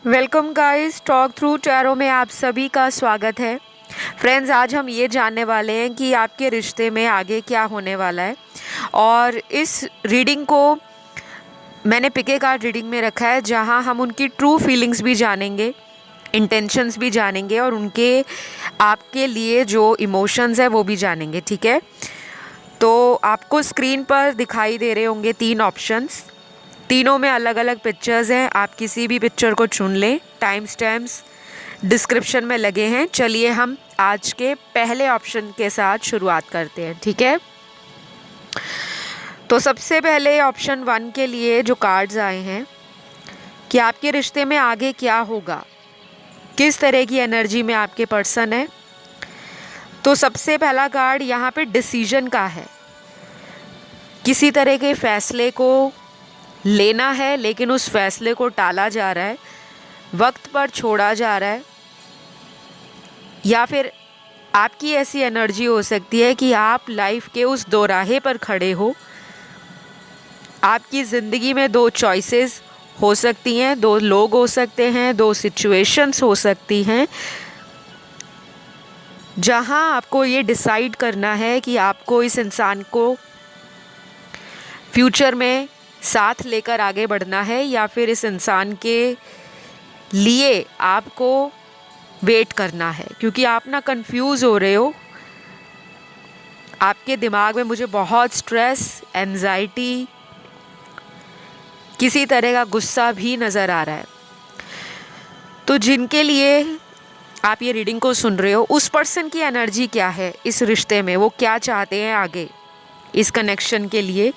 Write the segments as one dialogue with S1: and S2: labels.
S1: Welcome guys, talk through tarot में आप सभी का स्वागत है। फ्रेंड्स, आज हम ये जानने वाले हैं कि आपके रिश्ते में आगे क्या होने वाला है। और इस रीडिंग को मैंने पिके कार्ड रीडिंग में रखा है, जहां हम उनकी ट्रू फीलिंग्स भी जानेंगे, इंटेंशंस भी जानेंगे और उनके आपके लिए जो इमोशंस है वो भी जानेंगे। ठीक है, तो आपको स्क्रीन पर दिखाई दे रहे होंगे 3 ऑप्शंस। तीनों में अलग अलग पिक्चर्स हैं। आप किसी भी पिक्चर को चुन लें। टाइम स्टैम्प्स डिस्क्रिप्शन में लगे हैं। चलिए हम आज के पहले ऑप्शन के साथ शुरुआत करते हैं। ठीक है, तो सबसे पहले ऑप्शन 1 के लिए जो कार्ड्स आए हैं कि आपके रिश्ते में आगे क्या होगा, किस तरह की एनर्जी में आपके पर्सन है। तो सबसे पहला कार्ड यहाँ पे डिसीजन का है। किसी तरह के फैसले को लेना है, लेकिन उस फैसले को टाला जा रहा है, वक्त पर छोड़ा जा रहा है। या फिर आपकी ऐसी एनर्जी हो सकती है कि आप लाइफ के उस दोराहे पर खड़े हो। आपकी ज़िंदगी में 2 चॉइसेस हो सकती हैं, 2 लोग हो सकते हैं, 2 सिचुएशंस हो सकती हैं, जहां आपको ये डिसाइड करना है कि आपको इस इंसान को फ्यूचर में साथ लेकर आगे बढ़ना है या फिर इस इंसान के लिए आपको वेट करना है। क्योंकि आप ना कंफ्यूज हो रहे हो। आपके दिमाग में मुझे बहुत स्ट्रेस, एंजाइटी, किसी तरह का गुस्सा भी नज़र आ रहा है। तो जिनके लिए आप ये रीडिंग को सुन रहे हो, उस पर्सन की एनर्जी क्या है इस रिश्ते में, वो क्या चाहते हैं आगे इस कनेक्शन के लिए।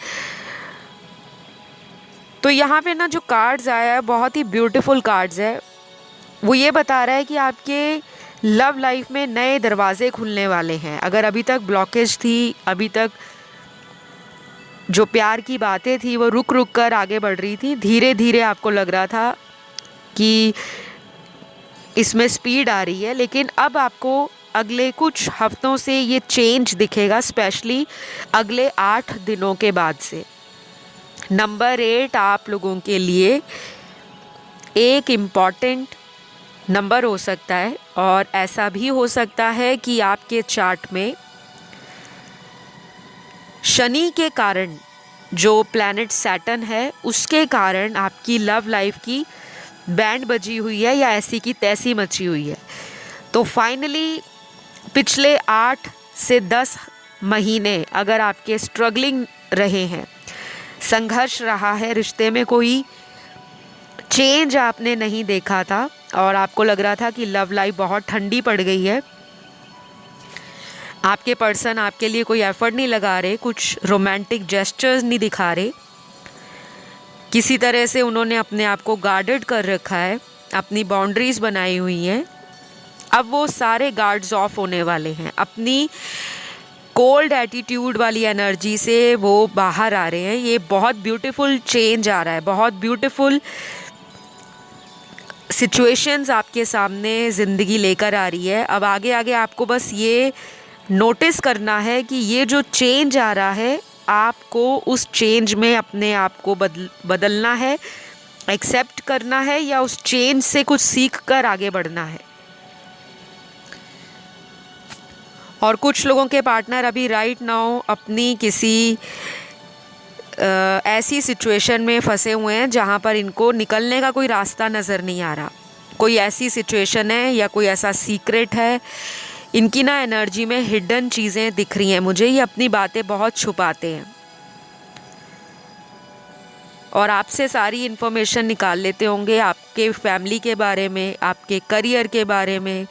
S1: तो यहाँ पे ना जो कार्ड्स आया है, बहुत ही ब्यूटीफुल कार्ड्स है। वो ये बता रहा है कि आपके लव लाइफ में नए दरवाजे खुलने वाले हैं। अगर अभी तक ब्लॉकेज थी, अभी तक जो प्यार की बातें थी वो रुक रुक कर आगे बढ़ रही थी, धीरे धीरे आपको लग रहा था कि इसमें स्पीड आ रही है, लेकिन अब आपको अगले कुछ हफ्तों से ये चेंज दिखेगा, स्पेशली अगले 8 दिनों के बाद से। नंबर 8 आप लोगों के लिए एक इम्पॉर्टेंट नंबर हो सकता है। और ऐसा भी हो सकता है कि आपके चार्ट में शनि के कारण, जो प्लैनेट सैटर्न है, उसके कारण आपकी लव लाइफ की बैंड बजी हुई है या ऐसी की तैसी मची हुई है। तो फाइनली पिछले 8 से 10 महीने अगर आपके स्ट्रगलिंग रहे हैं, संघर्ष रहा है, रिश्ते में कोई चेंज आपने नहीं देखा था और आपको लग रहा था कि लव लाइफ बहुत ठंडी पड़ गई है, आपके पर्सन आपके लिए कोई एफर्ट नहीं लगा रहे, कुछ रोमांटिक जेस्चर्स नहीं दिखा रहे, किसी तरह से उन्होंने अपने आप को गार्डेड कर रखा है, अपनी बाउंड्रीज बनाई हुई हैं, अब वो सारे गार्ड्स ऑफ होने वाले हैं। अपनी कोल्ड एटीट्यूड वाली एनर्जी से वो बाहर आ रहे हैं। ये बहुत ब्यूटीफुल चेंज आ रहा है, बहुत ब्यूटीफुल सिचुएशंस आपके सामने ज़िंदगी लेकर आ रही है। अब आगे आगे आपको बस ये नोटिस करना है कि ये जो चेंज आ रहा है, आपको उस चेंज में अपने आप को बदलना है, एक्सेप्ट करना है या उस चेंज से कुछ सीख कर आगे बढ़ना है। और कुछ लोगों के पार्टनर अभी राइट नाउ अपनी किसी ऐसी सिचुएशन में फंसे हुए हैं जहाँ पर इनको निकलने का कोई रास्ता नज़र नहीं आ रहा। कोई ऐसी सिचुएशन है या कोई ऐसा सीक्रेट है, इनकी ना एनर्जी में हिडन चीज़ें दिख रही हैं मुझे। ये अपनी बातें बहुत छुपाते हैं और आपसे सारी इन्फॉर्मेशन निकाल लेते होंगे, आपके फैमिली के बारे में, आपके करियर के बारे में,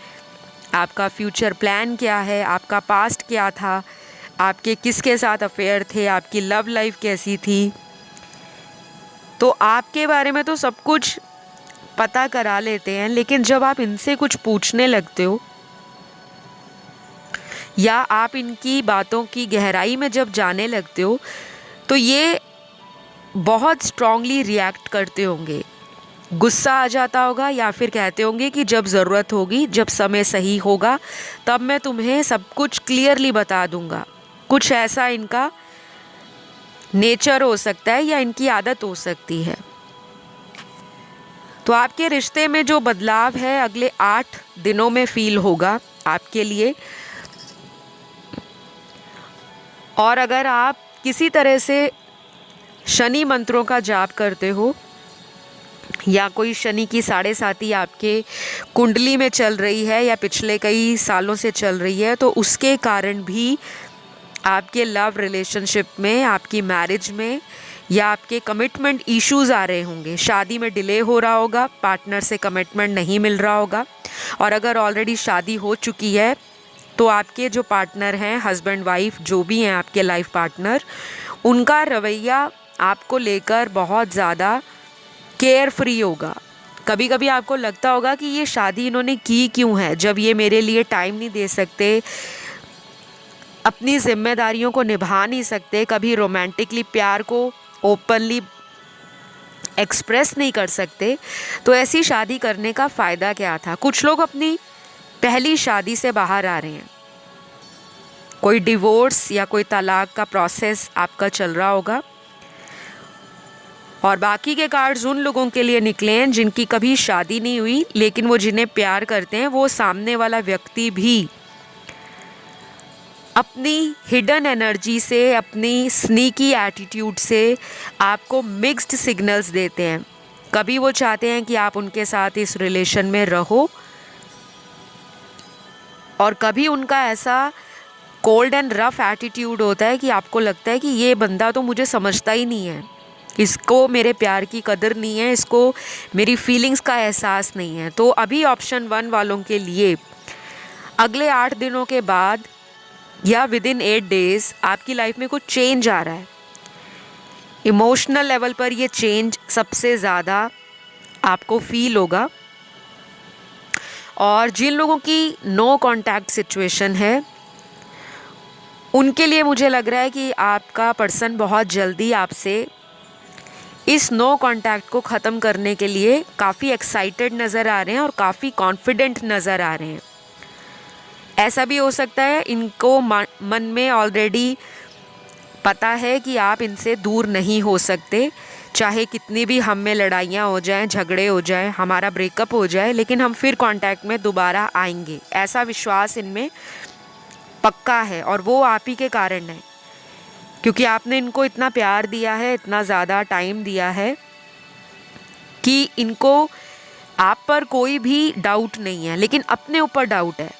S1: आपका फ्यूचर प्लान क्या है, आपका पास्ट क्या था, आपके किसके साथ अफेयर थे, आपकी लव लाइफ कैसी थी। तो आपके बारे में तो सब कुछ पता करा लेते हैं, लेकिन जब आप इनसे कुछ पूछने लगते हो या आप इनकी बातों की गहराई में जब जाने लगते हो, तो ये बहुत स्ट्रांगली रिएक्ट करते होंगे। गुस्सा आ जाता होगा या फिर कहते होंगे कि जब ज़रूरत होगी, जब समय सही होगा, तब मैं तुम्हें सब कुछ क्लियरली बता दूंगा। कुछ ऐसा इनका नेचर हो सकता है या इनकी आदत हो सकती है। तो आपके रिश्ते में जो बदलाव है अगले 8 दिनों में फील होगा आपके लिए। और अगर आप किसी तरह से शनि मंत्रों का जाप करते हो या कोई शनि की 7.5 आपके कुंडली में चल रही है या पिछले कई सालों से चल रही है, तो उसके कारण भी आपके लव रिलेशनशिप में, आपकी मैरिज में या आपके कमिटमेंट इश्यूज़ आ रहे होंगे। शादी में डिले हो रहा होगा, पार्टनर से कमिटमेंट नहीं मिल रहा होगा। और अगर ऑलरेडी शादी हो चुकी है तो आपके जो पार्टनर हैं, हस्बैंड वाइफ जो भी हैं आपके लाइफ पार्टनर, उनका रवैया आपको लेकर बहुत ज़्यादा केयर फ्री होगा। कभी कभी आपको लगता होगा कि ये शादी इन्होंने की क्यों है, जब ये मेरे लिए टाइम नहीं दे सकते, अपनी जिम्मेदारियों को निभा नहीं सकते, कभी रोमांटिकली प्यार को ओपनली एक्सप्रेस नहीं कर सकते, तो ऐसी शादी करने का फ़ायदा क्या था। कुछ लोग अपनी पहली शादी से बाहर आ रहे हैं, कोई डिवोर्स या कोई तलाक का प्रोसेस आपका चल रहा होगा। और बाकी के कार्ड्स उन लोगों के लिए निकले हैं जिनकी कभी शादी नहीं हुई, लेकिन वो जिन्हें प्यार करते हैं, वो सामने वाला व्यक्ति भी अपनी हिडन एनर्जी से, अपनी स्नीकी एटीट्यूड से आपको मिक्स्ड सिग्नल्स देते हैं। कभी वो चाहते हैं कि आप उनके साथ इस रिलेशन में रहो, और कभी उनका ऐसा कोल्ड एंड रफ एटीट्यूड होता है कि आपको लगता है कि ये बंदा तो मुझे समझता ही नहीं है, इसको मेरे प्यार की कदर नहीं है, इसको मेरी फीलिंग्स का एहसास नहीं है। तो अभी ऑप्शन 1 वालों के लिए अगले 8 दिनों के बाद या विद इन 8 डेज़ आपकी लाइफ में कुछ चेंज आ रहा है। इमोशनल लेवल पर ये चेंज सबसे ज़्यादा आपको फील होगा। और जिन लोगों की नो कांटेक्ट सिचुएशन है, उनके लिए मुझे लग रहा है कि आपका पर्सन बहुत जल्दी आपसे इस नो कांटेक्ट को ख़त्म करने के लिए काफ़ी एक्साइटेड नज़र आ रहे हैं और काफ़ी कॉन्फिडेंट नज़र आ रहे हैं। ऐसा भी हो सकता है इनको मन में ऑलरेडी पता है कि आप इनसे दूर नहीं हो सकते, चाहे कितनी भी हम में लड़ाइयाँ हो जाएं, झगड़े हो जाएं, हमारा ब्रेकअप हो जाए, लेकिन हम फिर कांटेक्ट में दोबारा आएंगे। ऐसा विश्वास इनमें पक्का है, और वो आप ही के कारण है, क्योंकि आपने इनको इतना प्यार दिया है, इतना ज़्यादा टाइम दिया है कि इनको आप पर कोई भी डाउट नहीं है, लेकिन अपने ऊपर डाउट है।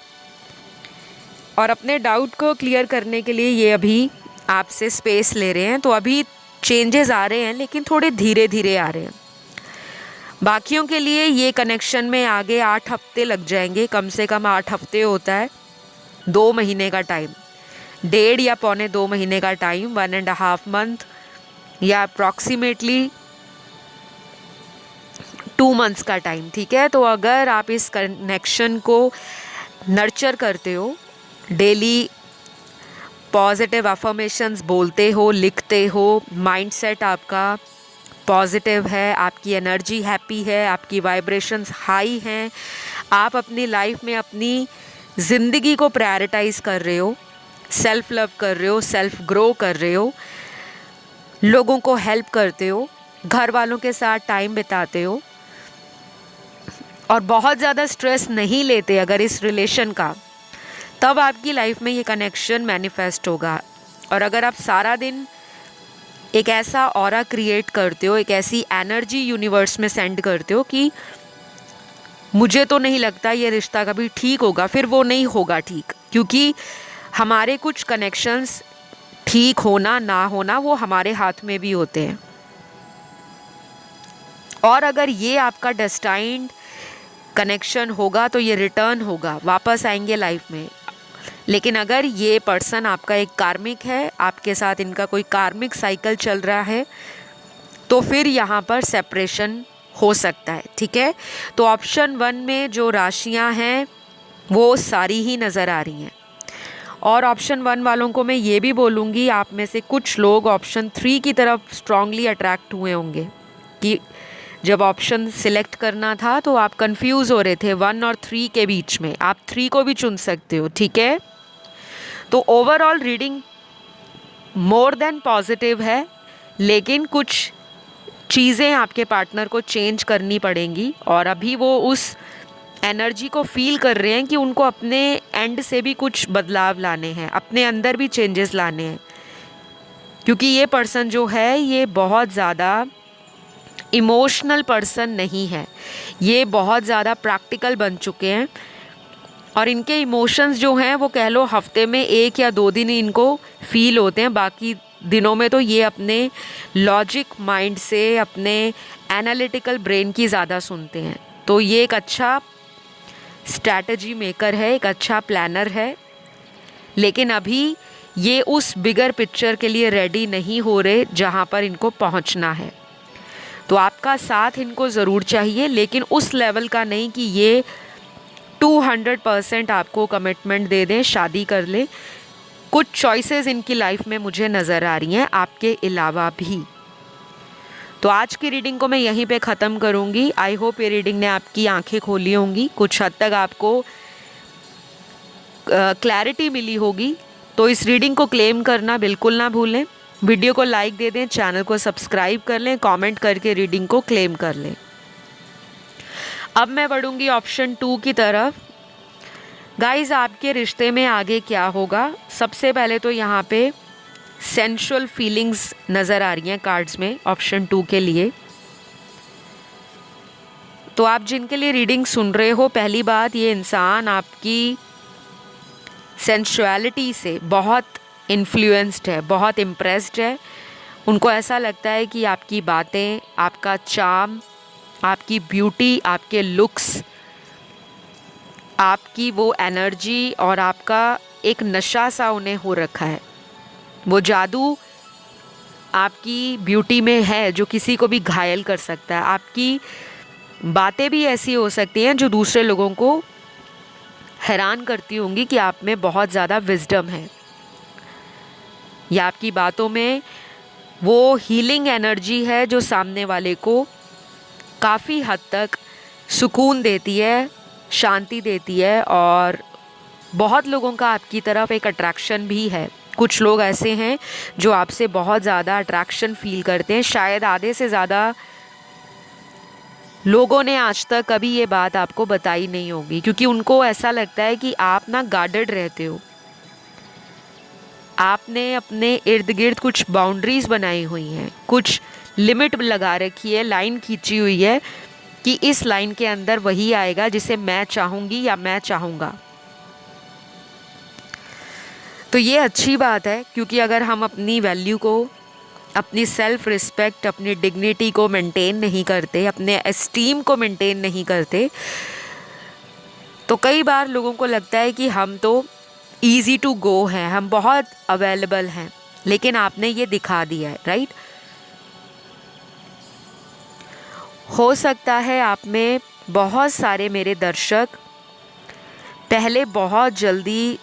S1: और अपने डाउट को क्लियर करने के लिए ये अभी आपसे स्पेस ले रहे हैं। तो अभी चेंजेस आ रहे हैं, लेकिन थोड़े धीरे धीरे आ रहे हैं। बाकियों के लिए ये कनेक्शन में आगे 8 हफ्ते लग जाएंगे, कम से कम 8 हफ्ते होता है, 2 महीने का टाइम, 1.5 या पौने 2 महीने का टाइम, 1.5 मंथ या अप्रॉक्सीमेटली 2 मंथ्स का टाइम। ठीक है, तो अगर आप इस कनेक्शन को नर्चर करते हो, डेली पॉजिटिव अफर्मेशंस बोलते हो, लिखते हो, माइंडसेट आपका पॉजिटिव है, आपकी एनर्जी हैप्पी है, आपकी वाइब्रेशंस हाई हैं, आप अपनी लाइफ में अपनी ज़िंदगी को प्रायोरिटाइज़ कर रहे हो, सेल्फ लव कर रहे हो, सेल्फ ग्रो कर रहे हो, लोगों को हेल्प करते हो, घर वालों के साथ टाइम बिताते हो, और बहुत ज़्यादा स्ट्रेस नहीं लेते अगर इस रिलेशन का, तब आपकी लाइफ में ये कनेक्शन मैनिफेस्ट होगा। और अगर आप सारा दिन एक ऐसा ऑरा क्रिएट करते हो, एक ऐसी एनर्जी यूनिवर्स में सेंड करते हो कि मुझे तो नहीं लगता ये रिश्ता कभी ठीक होगा, फिर वो नहीं होगा ठीक, क्योंकि हमारे कुछ कनेक्शंस ठीक होना ना होना वो हमारे हाथ में भी होते हैं। और अगर ये आपका डेस्टाइन्ड कनेक्शन होगा तो ये रिटर्न होगा, वापस आएंगे लाइफ में। लेकिन अगर ये पर्सन आपका एक कार्मिक है, आपके साथ इनका कोई कार्मिक साइकिल चल रहा है, तो फिर यहाँ पर सेपरेशन हो सकता है। ठीक है, तो ऑप्शन 1 में जो राशियाँ हैं वो सारी ही नज़र आ रही हैं। और ऑप्शन 1 वालों को मैं ये भी बोलूँगी, आप में से कुछ लोग ऑप्शन 3 की तरफ स्ट्रांगली अट्रैक्ट हुए होंगे कि जब ऑप्शन सिलेक्ट करना था तो आप कंफ्यूज हो रहे थे 1 और 3 के बीच में, आप 3 को भी चुन सकते हो। ठीक है, तो overall reading more than positive है, लेकिन कुछ चीज़ें आपके पार्टनर को चेंज करनी पड़ेंगी और अभी वो उस एनर्जी को फील कर रहे हैं कि उनको अपने एंड से भी कुछ बदलाव लाने हैं, अपने अंदर भी चेंजेस लाने हैं। क्योंकि ये पर्सन जो है ये बहुत ज़्यादा इमोशनल पर्सन नहीं है, ये बहुत ज़्यादा प्रैक्टिकल बन चुके हैं और इनके इमोशंस जो हैं वो कह लो हफ्ते में 1 या 2 दिन इनको फील होते हैं, बाकी दिनों में तो ये अपने लॉजिक माइंड से, अपने एनालिटिकल ब्रेन की ज़्यादा सुनते हैं। तो ये एक अच्छा स्ट्रैटेजी मेकर है, एक अच्छा प्लानर है, लेकिन अभी ये उस बिगर पिक्चर के लिए रेडी नहीं हो रहे जहाँ पर इनको पहुँचना है। तो आपका साथ इनको ज़रूर चाहिए, लेकिन उस लेवल का नहीं कि ये 200% आपको कमिटमेंट दे दें, शादी कर लें। कुछ चॉइसेस इनकी लाइफ में मुझे नज़र आ रही हैं आपके अलावा भी। तो आज की रीडिंग को मैं यहीं पे ख़त्म करूँगी। आई होप ये रीडिंग ने आपकी आंखें खोली होंगी, कुछ हद तक आपको क्लैरिटी मिली होगी। तो इस रीडिंग को क्लेम करना बिल्कुल ना भूलें। वीडियो को लाइक दे दें, चैनल को सब्सक्राइब कर लें, कमेंट करके रीडिंग को क्लेम कर लें। अब मैं बढ़ूँगी ऑप्शन 2 की तरफ। गाइस, आपके रिश्ते में आगे क्या होगा? सबसे पहले तो यहाँ पे सेंशुअल फीलिंग्स नज़र आ रही हैं कार्ड्स में ऑप्शन 2 के लिए। तो आप जिनके लिए रीडिंग सुन रहे हो, पहली बात, ये इंसान आपकी सेंशुअलिटी से बहुत इन्फ्लुएंस्ड है, बहुत इम्प्रेस्ड है। उनको ऐसा लगता है कि आपकी बातें, आपका चार्म, आपकी ब्यूटी, आपके लुक्स, आपकी वो एनर्जी और आपका एक नशा सा उन्हें हो रखा है। वो जादू आपकी ब्यूटी में है जो किसी को भी घायल कर सकता है। आपकी बातें भी ऐसी हो सकती हैं जो दूसरे लोगों को हैरान करती होंगी कि आप में बहुत ज़्यादा विजडम है, या आपकी बातों में वो हीलिंग एनर्जी है जो सामने वाले को काफ़ी हद तक सुकून देती है, शांति देती है। और बहुत लोगों का आपकी तरफ एक अट्रैक्शन भी है। कुछ लोग ऐसे हैं जो आपसे बहुत ज़्यादा अट्रैक्शन फील करते हैं। शायद आधे से ज़्यादा लोगों ने आज तक कभी ये बात आपको बताई नहीं होगी, क्योंकि उनको ऐसा लगता है कि आप ना गार्डेड रहते हो। आपने अपने इर्द गिर्द कुछ बाउंड्रीज़ बनाई हुई हैं, कुछ लिमिट लगा रखी है, लाइन खींची हुई है कि इस लाइन के अंदर वही आएगा जिसे मैं चाहूँगी या मैं चाहूँगा। तो ये अच्छी बात है, क्योंकि अगर हम अपनी वैल्यू को, अपनी सेल्फ रिस्पेक्ट, अपनी डिग्निटी को मेंटेन नहीं करते, अपने एस्टीम को मेंटेन नहीं करते, तो कई बार लोगों को लगता है कि हम तो ईज़ी टू गो हैं, हम बहुत अवेलेबल हैं। लेकिन आपने ये दिखा दिया है, राइट? हो सकता है आप में बहुत सारे मेरे दर्शक पहले बहुत जल्दी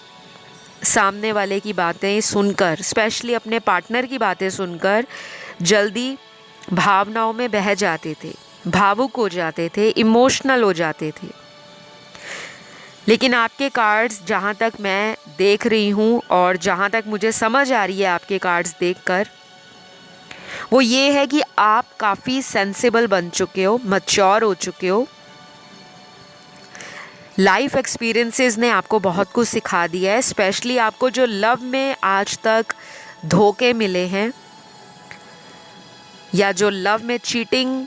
S1: सामने वाले की बातें सुनकर, स्पेशली अपने पार्टनर की बातें सुनकर, जल्दी भावनाओं में बह जाते थे, भावुक हो जाते थे, इमोशनल हो जाते थे। लेकिन आपके कार्ड्स, जहाँ तक मैं देख रही हूँ और जहाँ तक मुझे समझ आ रही है आपके कार्ड्स देखकर, वो ये है कि आप काफ़ी सेंसिबल बन चुके हो, मैच्योर हो चुके हो। लाइफ एक्सपीरियंसेस ने आपको बहुत कुछ सिखा दिया है। स्पेशली आपको जो लव में आज तक धोखे मिले हैं, या जो लव में चीटिंग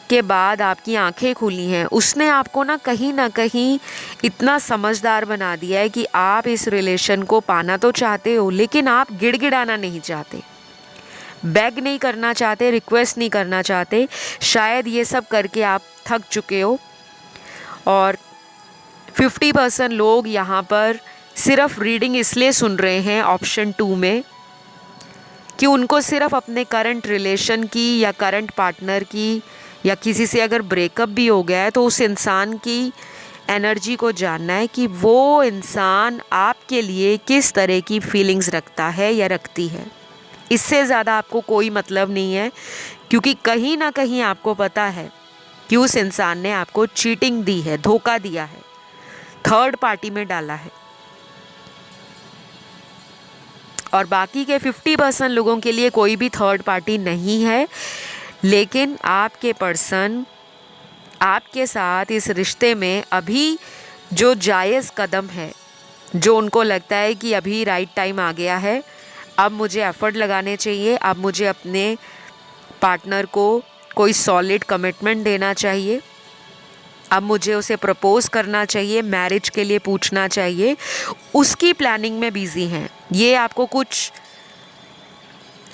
S1: के बाद आपकी आंखें खुली हैं, उसने आपको ना कहीं इतना समझदार बना दिया है कि आप इस रिलेशन को पाना तो चाहते हो, लेकिन आप गिड़गिड़ाना नहीं चाहते, बेग नहीं करना चाहते, रिक्वेस्ट नहीं करना चाहते। शायद ये सब करके आप थक चुके हो। और 50% लोग यहाँ पर सिर्फ रीडिंग इसलिए सुन रहे हैं ऑप्शन 2 में कि उनको सिर्फ अपने करंट रिलेशन की या करंट पार्टनर की, या किसी से अगर ब्रेकअप भी हो गया है तो उस इंसान की एनर्जी को जानना है कि वो इंसान आपके लिए किस तरह की फीलिंग्स रखता है या रखती है। इससे ज़्यादा आपको कोई मतलब नहीं है, क्योंकि कहीं ना कहीं आपको पता है कि उस इंसान ने आपको चीटिंग दी है, धोखा दिया है, थर्ड पार्टी में डाला है। और बाकी के 50% लोगों के लिए कोई भी थर्ड पार्टी नहीं है। लेकिन आपके पर्सन आपके साथ इस रिश्ते में अभी जो जायज़ कदम है, जो उनको लगता है कि अभी राइट टाइम आ गया है, अब मुझे एफ़र्ट लगाने चाहिए, अब मुझे अपने पार्टनर को कोई सॉलिड कमिटमेंट देना चाहिए, अब मुझे उसे प्रपोज़ करना चाहिए, मैरिज के लिए पूछना चाहिए, उसकी प्लानिंग में बिज़ी हैं। ये आपको कुछ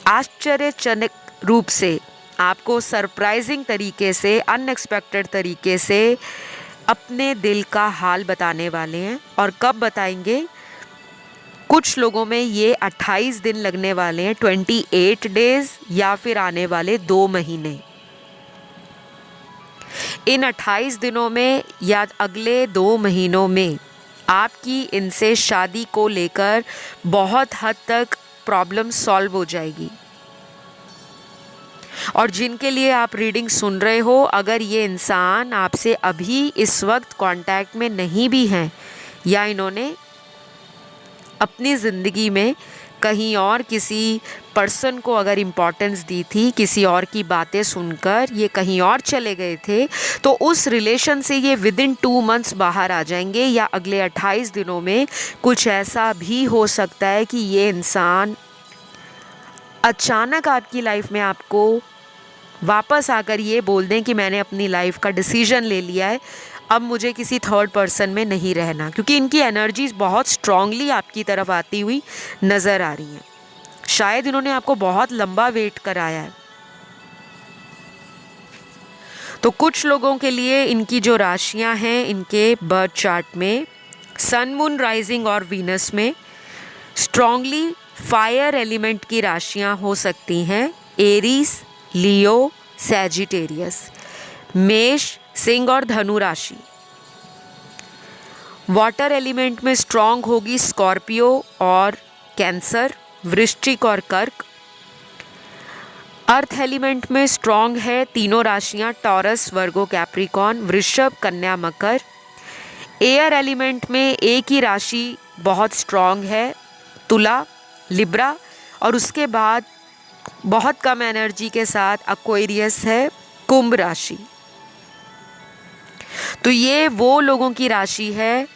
S1: आश्चर्यजनक रूप से, आपको सरप्राइजिंग तरीके से, अनएक्सपेक्टेड तरीके से अपने दिल का हाल बताने वाले हैं। और कब बताएंगे? कुछ लोगों में ये 28 दिन लगने वाले हैं, 28 डेज़, या फिर आने वाले 2 महीने। इन 28 दिनों में या अगले 2 महीनों में आपकी इनसे शादी को लेकर बहुत हद तक प्रॉब्लम सॉल्व हो जाएगी। और जिनके लिए आप रीडिंग सुन रहे हो, अगर ये इंसान आपसे अभी इस वक्त कांटेक्ट में नहीं भी हैं, या इन्होंने अपनी ज़िंदगी में कहीं और किसी पर्सन को अगर इम्पोर्टेंस दी थी, किसी और की बातें सुनकर ये कहीं और चले गए थे, तो उस रिलेशन से ये विदिन 2 मंथ्स बाहर आ जाएंगे, या अगले 28 दिनों में कुछ ऐसा भी हो सकता है कि ये इंसान अचानक आपकी लाइफ में आपको वापस आकर ये बोल दें कि मैंने अपनी लाइफ का डिसीजन ले लिया है, अब मुझे किसी थर्ड पर्सन में नहीं रहना, क्योंकि इनकी एनर्जीज बहुत स्ट्रांगली आपकी तरफ आती हुई नज़र आ रही हैं। शायद इन्होंने आपको बहुत लंबा वेट कराया है। तो कुछ लोगों के लिए इनकी जो राशियां हैं, इनके बर्थ चार्ट में सन, मून, राइजिंग और वीनस में स्ट्रांगली फायर एलिमेंट की राशियां हो सकती हैं। एरीज, लियो, सैजिटेरियस। मेष, सिंह और धनु राशि। वाटर एलिमेंट में स्ट्रांग होगी स्कॉर्पियो और कैंसर, वृश्चिक और कर्क। अर्थ एलिमेंट में स्ट्रांग है तीनों राशियां, टॉरस, वर्गो, कैप्रिकॉर्न, वृषभ, कन्या, मकर। एयर एलिमेंट में एक ही राशि बहुत स्ट्रांग है, तुला, लिब्रा, और उसके बाद बहुत कम एनर्जी के साथ एक्वेरियस है, कुंभ राशि। तो ये वो लोगों की राशि है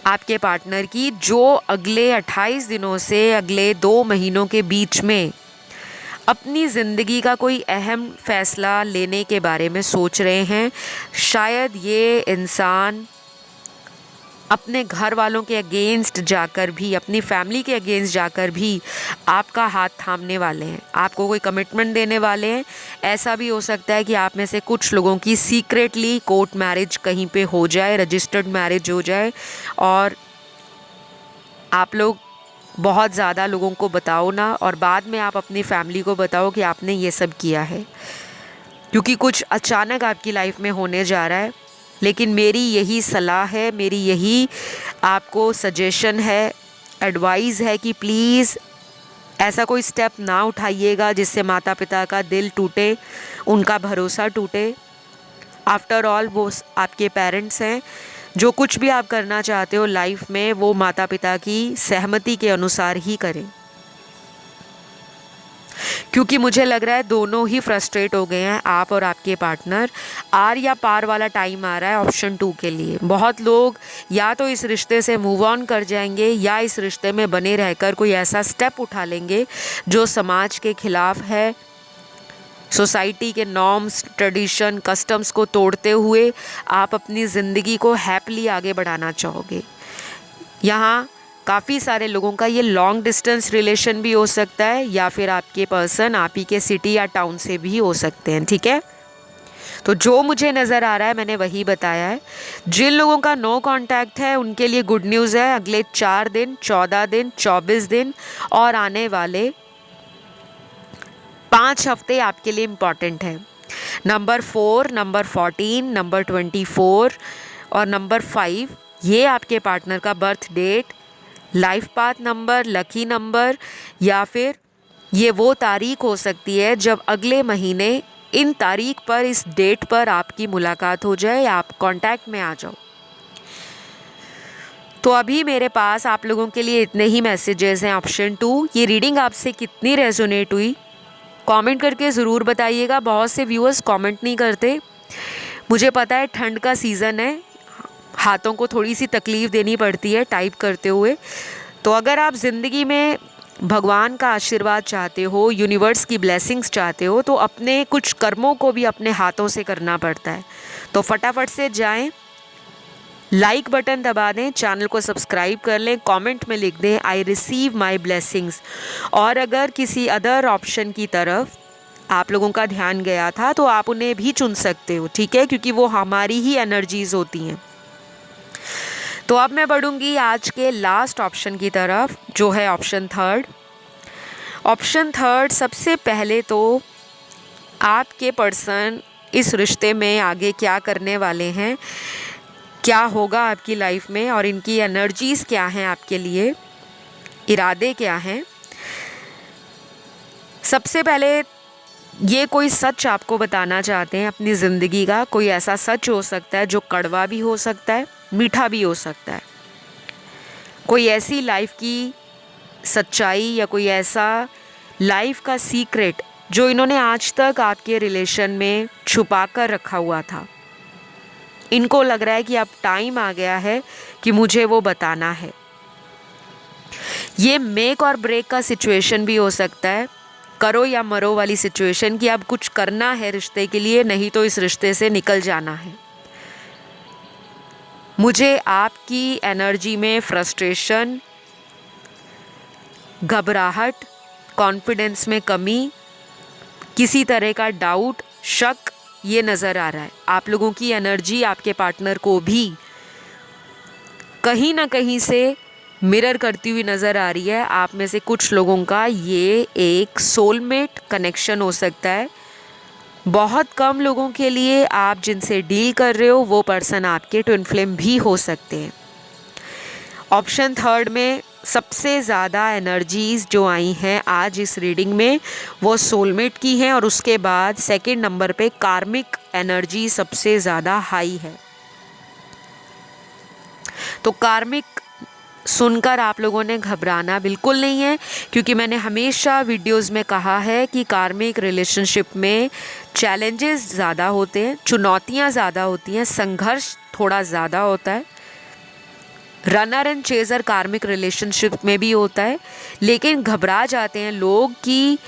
S1: आपके पार्टनर की, जो अगले 28 दिनों से अगले 2 महीनों के बीच में अपनी ज़िंदगी का कोई अहम फैसला लेने के बारे में सोच रहे हैं। शायद ये इंसान अपने घर वालों के अगेंस्ट जाकर भी, अपनी फैमिली के अगेंस्ट जाकर भी आपका हाथ थामने वाले हैं, आपको कोई कमिटमेंट देने वाले हैं। ऐसा भी हो सकता है कि आप में से कुछ लोगों की सीक्रेटली कोर्ट मैरिज कहीं पे हो जाए, रजिस्टर्ड मैरिज हो जाए, और आप लोग बहुत ज़्यादा लोगों को बताओ ना, और बाद में आप अपनी फैमिली को बताओ कि आपने ये सब किया है, क्योंकि कुछ अचानक आपकी लाइफ में होने जा रहा है। लेकिन मेरी यही सलाह है, मेरी यही आपको सजेशन है, एडवाइस है कि प्लीज़ ऐसा कोई स्टेप ना उठाइएगा जिससे माता पिता का दिल टूटे, उनका भरोसा टूटे। आफ्टर ऑल वो आपके पेरेंट्स हैं। जो कुछ भी आप करना चाहते हो लाइफ में, वो माता पिता की सहमति के अनुसार ही करें, क्योंकि मुझे लग रहा है दोनों ही फ्रस्ट्रेट हो गए हैं, आप और आपके पार्टनर। आर या पार वाला टाइम आ रहा है ऑप्शन 2 के लिए। बहुत लोग या तो इस रिश्ते से मूव ऑन कर जाएंगे, या इस रिश्ते में बने रहकर कोई ऐसा स्टेप उठा लेंगे जो समाज के खिलाफ है। सोसाइटी के नॉर्म्स, ट्रेडिशन, कस्टम्स को तोड़ते हुए आप अपनी ज़िंदगी को हैप्पीली आगे बढ़ाना चाहोगे। यहाँ काफ़ी सारे लोगों का ये लॉन्ग डिस्टेंस रिलेशन भी हो सकता है, या फिर आपके पर्सन आप ही के सिटी या टाउन से भी हो सकते हैं। ठीक है, तो जो मुझे नज़र आ रहा है मैंने वही बताया है। जिन लोगों का नो कांटेक्ट है उनके लिए गुड न्यूज़ है। अगले 4 दिन, 14 दिन, 24 दिन और आने वाले 5 हफ्ते आपके लिए इम्पॉर्टेंट है। नंबर 4, नंबर 14, नंबर 24 और नंबर 5 ये आपके पार्टनर का birth date, life path number, lucky number, या फिर ये वो तारीख हो सकती है जब अगले महीने इन तारीख पर, इस डेट पर आपकी मुलाकात हो जाए या आप कांटेक्ट में आ जाओ। तो अभी मेरे पास आप लोगों के लिए इतने ही मैसेजेस हैं ऑप्शन 2। ये रीडिंग आपसे कितनी रेजोनेट हुई कमेंट करके ज़रूर बताइएगा। बहुत से व्यूअर्स कमेंट नहीं करते, मुझे पता है ठंड का सीज़न है, हाथों को थोड़ी सी तकलीफ़ देनी पड़ती है टाइप करते हुए। तो अगर आप ज़िंदगी में भगवान का आशीर्वाद चाहते हो, यूनिवर्स की ब्लेसिंग्स चाहते हो, तो अपने कुछ कर्मों को भी अपने हाथों से करना पड़ता है। तो फटाफट से जाएं, लाइक बटन दबा दें, चैनल को सब्सक्राइब कर लें, कमेंट में लिख दें आई रिसीव माई ब्लेसिंग्स। और अगर किसी अदर ऑप्शन की तरफ आप लोगों का ध्यान गया था तो आप उन्हें भी चुन सकते हो, ठीक है, क्योंकि वो हमारी ही एनर्जीज़ होती हैं। तो अब मैं बढ़ूँगी आज के लास्ट ऑप्शन की तरफ, जो है ऑप्शन थर्ड। ऑप्शन थर्ड, सबसे पहले तो आपके पर्सन इस रिश्ते में आगे क्या करने वाले हैं, क्या होगा आपकी लाइफ में, और इनकी एनर्जीज़ क्या हैं आपके लिए, इरादे क्या हैं। सबसे पहले ये कोई सच आपको बताना चाहते हैं अपनी ज़िंदगी का। कोई ऐसा सच हो सकता है जो कड़वा भी हो सकता है, मीठा भी हो सकता है। कोई ऐसी लाइफ की सच्चाई या कोई ऐसा लाइफ का सीक्रेट जो इन्होंने आज तक आपके रिलेशन में छुपा कर रखा हुआ था। इनको लग रहा है कि अब टाइम आ गया है कि मुझे वो बताना है। ये मेक और ब्रेक का सिचुएशन भी हो सकता है, करो या मरो वाली सिचुएशन, कि अब कुछ करना है रिश्ते के लिए, नहीं तो इस रिश्ते से निकल जाना है। मुझे आपकी एनर्जी में फ्रस्ट्रेशन, घबराहट, कॉन्फिडेंस में कमी, किसी तरह का डाउट, शक, ये नज़र आ रहा है। आप लोगों की एनर्जी आपके पार्टनर को भी कहीं ना कहीं से मिरर करती हुई नज़र आ रही है। आप में से कुछ लोगों का ये एक सोलमेट कनेक्शन हो सकता है। बहुत कम लोगों के लिए आप जिनसे डील कर रहे हो वो पर्सन आपके ट्विन फ्लेम भी हो सकते हैं। ऑप्शन थर्ड में सबसे ज़्यादा एनर्जीज़ जो आई हैं आज इस रीडिंग में वो सोलमेट की हैं, और उसके बाद सेकंड नंबर पे कार्मिक एनर्जी सबसे ज़्यादा हाई है। तो कार्मिक सुनकर आप लोगों ने घबराना बिल्कुल नहीं है, क्योंकि मैंने हमेशा वीडियोस में कहा है कि कार्मिक रिलेशनशिप में चैलेंजेस ज़्यादा होते हैं, चुनौतियाँ ज़्यादा होती हैं, संघर्ष थोड़ा ज़्यादा होता है। रनर एंड चेज़र कार्मिक रिलेशनशिप में भी होता है, लेकिन घबरा जाते हैं लोग कि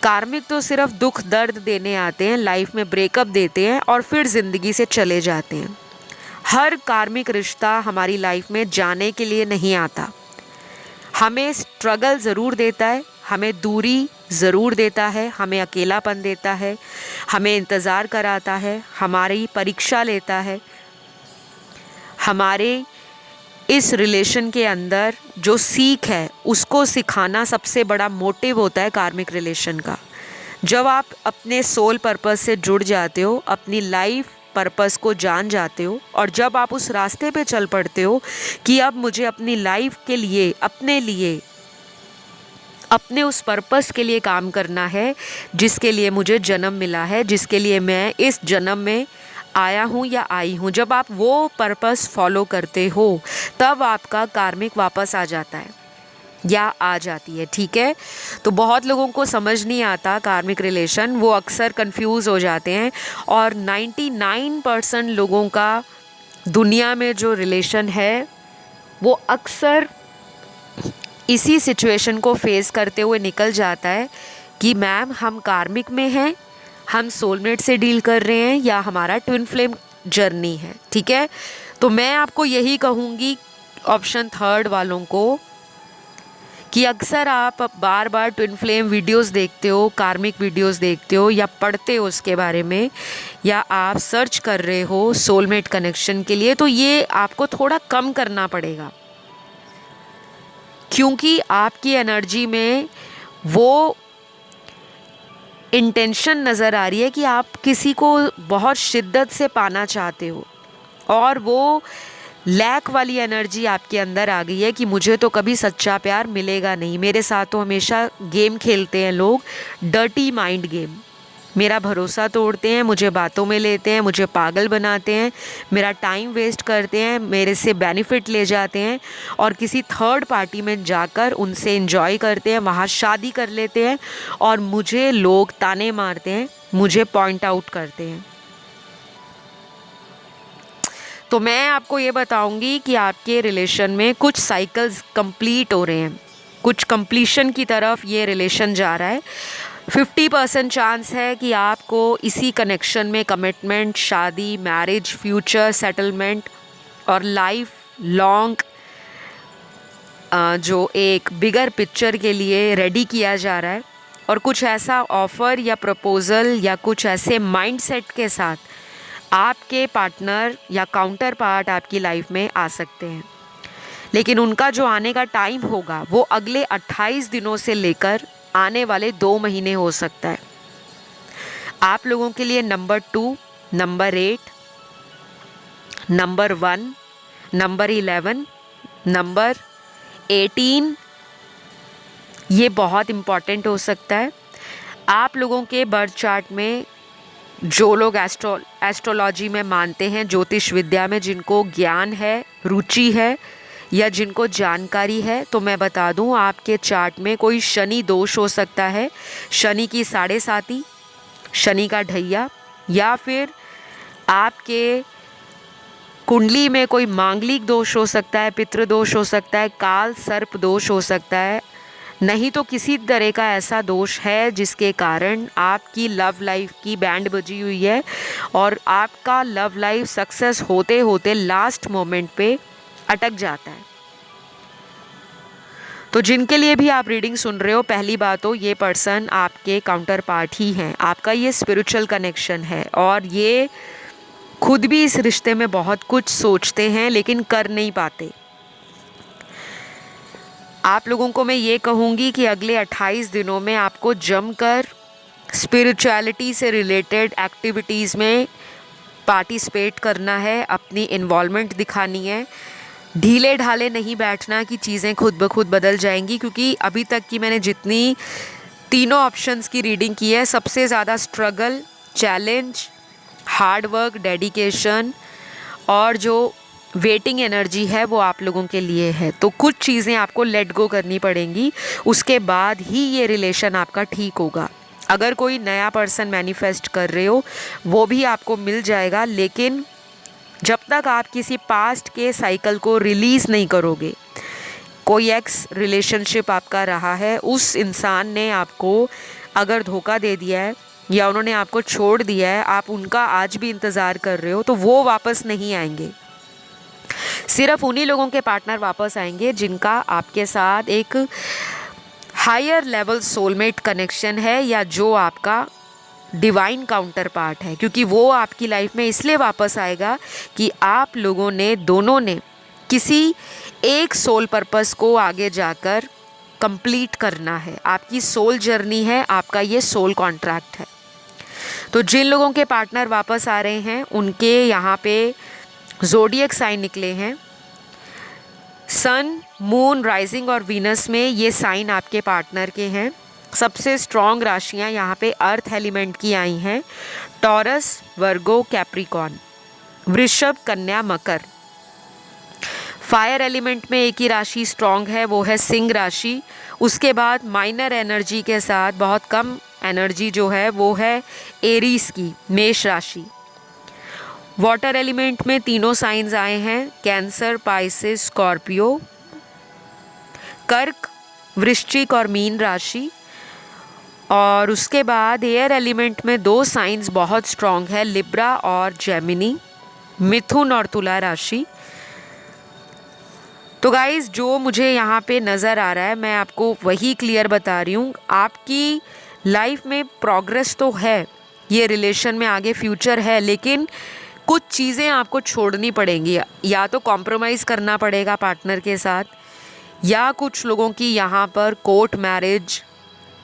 S1: कार्मिक तो सिर्फ दुख दर्द देने आते हैं, लाइफ में ब्रेकअप देते हैं और फिर ज़िंदगी से चले जाते हैं। हर कार्मिक रिश्ता हमारी लाइफ में जाने के लिए नहीं आता, हमें स्ट्रगल ज़रूर देता है, हमें दूरी ज़रूर देता है, हमें अकेलापन देता है, हमें इंतज़ार कराता है, हमारी परीक्षा लेता है। हमारे इस रिलेशन के अंदर जो सीख है उसको सिखाना सबसे बड़ा मोटिव होता है कार्मिक रिलेशन का। जब आप अपने सोल पर्पस से जुड़ जाते हो, अपनी लाइफ पर्पस को जान जाते हो, और जब आप उस रास्ते पे चल पड़ते हो कि अब मुझे अपनी लाइफ के लिए, अपने लिए, अपने उस पर्पस के लिए काम करना है जिसके लिए मुझे जन्म मिला है, जिसके लिए मैं इस जन्म में आया हूँ या आई हूँ, जब आप वो पर्पस फॉलो करते हो तब आपका कार्मिक वापस आ जाता है या आ जाती है, ठीक है। तो बहुत लोगों को समझ नहीं आता कार्मिक रिलेशन, वो अक्सर कंफ्यूज हो जाते हैं, और 99% लोगों का दुनिया में जो रिलेशन है वो अक्सर इसी सिचुएशन को फेस करते हुए निकल जाता है कि मैम हम कार्मिक में हैं, हम सोलमेट से डील कर रहे हैं, या हमारा ट्विन फ्लेम जर्नी है, ठीक है। तो मैं आपको यही कहूँगी ऑप्शन थर्ड वालों को कि अक्सर आप बार बार ट्विन फ्लेम वीडियोस देखते हो, कार्मिक वीडियोस देखते हो या पढ़ते हो उसके बारे में, या आप सर्च कर रहे हो सोलमेट कनेक्शन के लिए, तो ये आपको थोड़ा कम करना पड़ेगा, क्योंकि आपकी एनर्जी में वो इंटेंशन नज़र आ रही है कि आप किसी को बहुत शिद्दत से पाना चाहते हो, और वो लैक वाली एनर्जी आपके अंदर आ गई है कि मुझे तो कभी सच्चा प्यार मिलेगा नहीं, मेरे साथ तो हमेशा गेम खेलते हैं लोग, डर्टी माइंड गेम। मेरा भरोसा तोड़ते हैं, मुझे बातों में लेते हैं, मुझे पागल बनाते हैं, मेरा टाइम वेस्ट करते हैं, मेरे से बेनिफिट ले जाते हैं और किसी थर्ड पार्टी में जाकर उनसे एंजॉय करते हैं, वहाँ शादी कर लेते हैं और मुझे लोग ताने मारते हैं, मुझे पॉइंट आउट करते हैं। तो मैं आपको ये बताऊंगी कि आपके रिलेशन में कुछ साइकिल्स कंप्लीट हो रहे हैं, कुछ कंप्लीशन की तरफ ये रिलेशन जा रहा है। 50% चांस है कि आपको इसी कनेक्शन में कमिटमेंट, शादी, मैरिज, फ्यूचर सेटलमेंट और लाइफ लॉन्ग जो एक बिगर पिक्चर के लिए रेडी किया जा रहा है। और कुछ ऐसा ऑफ़र या प्रपोज़ल या कुछ ऐसे माइंडसेट के साथ आपके पार्टनर या काउंटर पार्ट आपकी लाइफ में आ सकते हैं, लेकिन उनका जो आने का टाइम होगा वो अगले 28 दिनों से लेकर आने वाले 2 महीने हो सकता है। आप लोगों के लिए number 2, number 8, number 1, number 11, number 18 ये बहुत इम्पॉर्टेंट हो सकता है। आप लोगों के बर्थ चार्ट में जो लोग एस्ट्रोलॉजी में मानते हैं, ज्योतिष विद्या में जिनको ज्ञान है, रुचि है या जिनको जानकारी है, तो मैं बता दूं आपके चार्ट में कोई शनि दोष हो सकता है, शनि की 7.5, शनि का ढैया, या फिर आपके कुंडली में कोई मांगलिक दोष हो सकता है, पितृ दोष हो सकता है, काल सर्प दोष हो सकता है, नहीं तो किसी तरह का ऐसा दोष है जिसके कारण आपकी लव लाइफ की बैंड बजी हुई है और आपका लव लाइफ सक्सेस होते होते लास्ट मोमेंट पे अटक जाता है। तो जिनके लिए भी आप रीडिंग सुन रहे हो, पहली बात तो ये पर्सन आपके काउंटर पार्ट ही हैं, आपका ये स्पिरिचुअल कनेक्शन है और ये खुद भी इस रिश्ते में बहुत कुछ सोचते हैं लेकिन कर नहीं पाते। आप लोगों को मैं ये कहूँगी कि अगले 28 दिनों में आपको जमकर स्पिरिचुअलिटी से रिलेटेड एक्टिविटीज़ में पार्टिसिपेट करना है, अपनी इन्वॉल्वमेंट दिखानी है। ढीले ढाले नहीं बैठना कि चीज़ें खुद ब खुद बदल जाएंगी, क्योंकि अभी तक की मैंने जितनी तीनों ऑप्शंस की रीडिंग की है, सबसे ज़्यादा struggle, challenge, hard work, dedication और जो वेटिंग एनर्जी है वो आप लोगों के लिए है। तो कुछ चीज़ें आपको लेट गो करनी पड़ेंगी, उसके बाद ही ये रिलेशन आपका ठीक होगा। अगर कोई नया पर्सन मैनिफेस्ट कर रहे हो वो भी आपको मिल जाएगा, लेकिन जब तक आप किसी पास्ट के साइकिल को रिलीज़ नहीं करोगे, कोई एक्स रिलेशनशिप आपका रहा है, उस इंसान ने आपको अगर धोखा दे दिया है या उन्होंने आपको छोड़ दिया है, आप उनका आज भी इंतज़ार कर रहे हो, तो वो वापस नहीं आएंगे। सिर्फ उन्हीं लोगों के पार्टनर वापस आएंगे जिनका आपके साथ एक हायर लेवल सोलमेट कनेक्शन है या जो आपका डिवाइन काउंटर पार्ट है, क्योंकि वो आपकी लाइफ में इसलिए वापस आएगा कि आप लोगों ने दोनों ने किसी एक सोल पर्पस को आगे जाकर कंप्लीट करना है। आपकी सोल जर्नी है, आपका ये सोल कॉन्ट्रैक्ट है। तो जिन लोगों के पार्टनर वापस आ रहे हैं उनके यहाँ पे ज़ोडिएक साइन निकले हैं। सन, मून, राइजिंग और वीनस में ये साइन आपके पार्टनर के हैं। सबसे स्ट्रॉन्ग राशियाँ यहाँ पे अर्थ एलिमेंट की आई हैं, टॉरस, वर्गो, कैप्रिकॉर्न, वृषभ, कन्या, मकर। फायर एलिमेंट में एक ही राशि स्ट्रॉन्ग है, वो है सिंह राशि। उसके बाद माइनर एनर्जी के साथ बहुत कम एनर्जी जो है वो है एरीज की, मेष राशि। वाटर एलिमेंट में तीनों साइंस आए हैं, कैंसर, पाइसेस, स्कॉर्पियो, कर्क, वृश्चिक और मीन राशि। और उसके बाद एयर एलिमेंट में 2 साइंस बहुत स्ट्रॉन्ग है, लिब्रा और जेमिनी, मिथुन और तुला राशि। तो गाइज़, जो मुझे यहाँ पे नज़र आ रहा है मैं आपको वही क्लियर बता रही हूँ। आपकी लाइफ में प्रोग्रेस तो है, ये रिलेशन में आगे फ्यूचर है, लेकिन कुछ चीज़ें आपको छोड़नी पड़ेंगी। या तो कॉम्प्रोमाइज़ करना पड़ेगा पार्टनर के साथ, या कुछ लोगों की यहाँ पर कोर्ट मैरिज,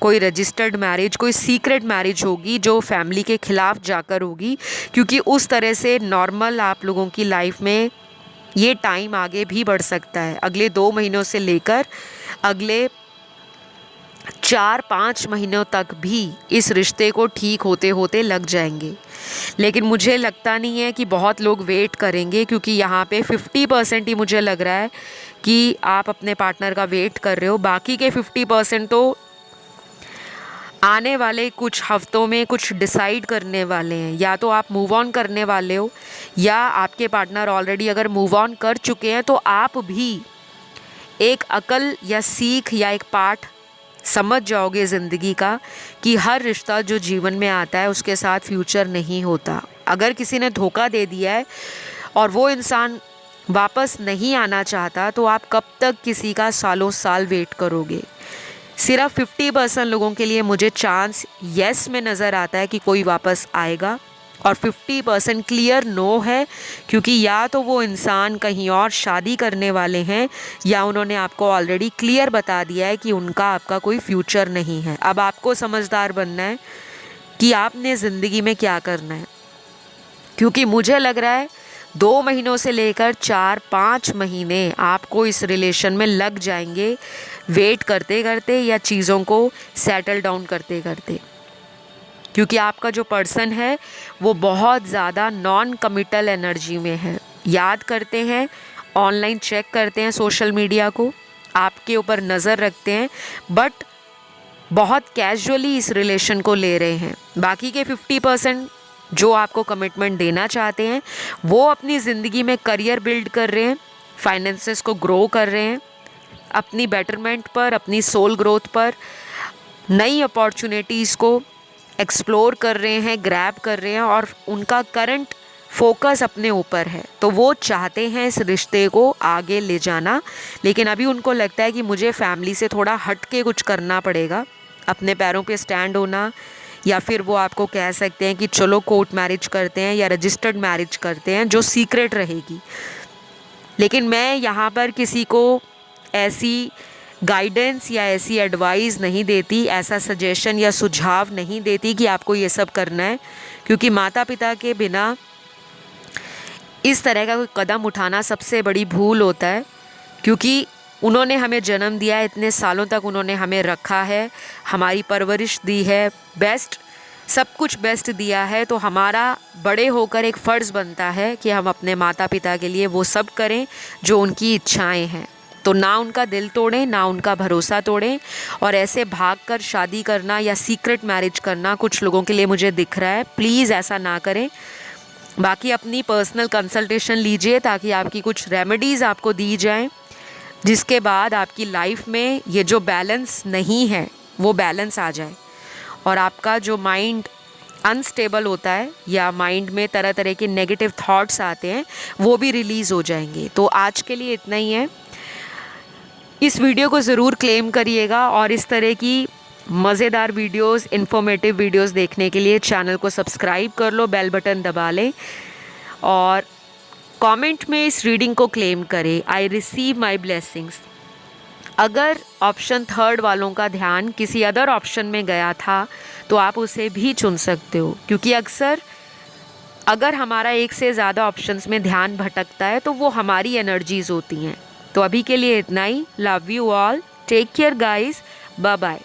S1: कोई रजिस्टर्ड मैरिज, कोई सीक्रेट मैरिज होगी जो फैमिली के ख़िलाफ़ जाकर होगी, क्योंकि उस तरह से नॉर्मल आप लोगों की लाइफ में ये टाइम आगे भी बढ़ सकता है। अगले 2 महीनों से लेकर अगले 4-5 महीनों तक भी इस रिश्ते को ठीक होते होते लग जाएंगे। लेकिन मुझे लगता नहीं है कि बहुत लोग वेट करेंगे, क्योंकि यहाँ पे 50% ही मुझे लग रहा है कि आप अपने पार्टनर का वेट कर रहे हो। बाकी के 50% तो आने वाले कुछ हफ्तों में कुछ डिसाइड करने वाले हैं। या तो आप मूव ऑन करने वाले हो, या आपके पार्टनर ऑलरेडी अगर मूव ऑन कर चुके हैं तो आप भी एक अकल या सीख या एक पाठ समझ जाओगे ज़िंदगी का कि हर रिश्ता जो जीवन में आता है उसके साथ फ्यूचर नहीं होता। अगर किसी ने धोखा दे दिया है और वो इंसान वापस नहीं आना चाहता, तो आप कब तक किसी का सालों साल वेट करोगे। सिर्फ 50% लोगों के लिए मुझे चांस येस में नज़र आता है कि कोई वापस आएगा, और 50% क्लियर नो है, क्योंकि या तो वो इंसान कहीं और शादी करने वाले हैं या उन्होंने आपको ऑलरेडी क्लियर बता दिया है कि उनका आपका कोई फ्यूचर नहीं है। अब आपको समझदार बनना है कि आपने ज़िंदगी में क्या करना है, क्योंकि मुझे लग रहा है 2 महीनों से लेकर 4-5 महीने आपको इस रिलेशन में लग जाएंगे, वेट करते करते या चीज़ों को सेटल डाउन करते करते। क्योंकि आपका जो पर्सन है वो बहुत ज़्यादा नॉन कमिटल एनर्जी में है। याद करते हैं, ऑनलाइन चेक करते हैं सोशल मीडिया को, आपके ऊपर नज़र रखते हैं, बट बहुत कैजुअली इस रिलेशन को ले रहे हैं। बाकी के 50% जो आपको कमिटमेंट देना चाहते हैं वो अपनी ज़िंदगी में करियर बिल्ड कर रहे हैं, फाइनेंसेस को ग्रो कर रहे हैं, अपनी बेटरमेंट पर, अपनी सोल ग्रोथ पर, नई अपॉर्चुनिटीज़ को एक्सप्लोर कर रहे हैं, ग्रैब कर रहे हैं, और उनका करंट फोकस अपने ऊपर है। तो वो चाहते हैं इस रिश्ते को आगे ले जाना, लेकिन अभी उनको लगता है कि मुझे फैमिली से थोड़ा हट के कुछ करना पड़ेगा, अपने पैरों पे स्टैंड होना, या फिर वो आपको कह सकते हैं कि चलो कोर्ट मैरिज करते हैं या रजिस्टर्ड मैरिज करते हैं जो सीक्रेट रहेगी। लेकिन मैं यहाँ पर किसी को ऐसी गाइडेंस या ऐसी एडवाइस नहीं देती, ऐसा सजेशन या सुझाव नहीं देती कि आपको ये सब करना है, क्योंकि माता पिता के बिना इस तरह का कोई कदम उठाना सबसे बड़ी भूल होता है। क्योंकि उन्होंने हमें जन्म दिया है, इतने सालों तक उन्होंने हमें रखा है, हमारी परवरिश दी है, बेस्ट सब कुछ बेस्ट दिया है। तो हमारा बड़े होकर एक फ़र्ज़ बनता है कि हम अपने माता पिता के लिए वो सब करें जो उनकी इच्छाएं हैं। तो ना उनका दिल तोड़ें, ना उनका भरोसा तोड़ें, और ऐसे भागकर शादी करना या सीक्रेट मैरिज करना कुछ लोगों के लिए मुझे दिख रहा है। प्लीज़ ऐसा ना करें। बाकी अपनी पर्सनल कंसल्टेशन लीजिए ताकि आपकी कुछ रेमेडीज़ आपको दी जाएं, जिसके बाद आपकी लाइफ में ये जो बैलेंस नहीं है वो बैलेंस आ जाए, और आपका जो माइंड अनस्टेबल होता है या माइंड में तरह तरह के नेगेटिव थॉट्स आते हैं वो भी रिलीज़ हो जाएंगे। तो आज के लिए इतना ही है। इस वीडियो को ज़रूर क्लेम करिएगा, और इस तरह की मज़ेदार वीडियोस, इन्फॉर्मेटिव वीडियोस देखने के लिए चैनल को सब्सक्राइब कर लो, बेल बटन दबा लें, और कमेंट में इस रीडिंग को क्लेम करें, आई रिसीव माई ब्लेसिंग्स। अगर ऑप्शन 3 वालों का ध्यान किसी अदर ऑप्शन में गया था तो आप उसे भी चुन सकते हो, क्योंकि अक्सर अगर हमारा एक से ज़्यादा ऑप्शंस में ध्यान भटकता है तो वो हमारी एनर्जीज़ होती हैं। तो अभी के लिए इतना ही। Love you all, take care guys, bye bye.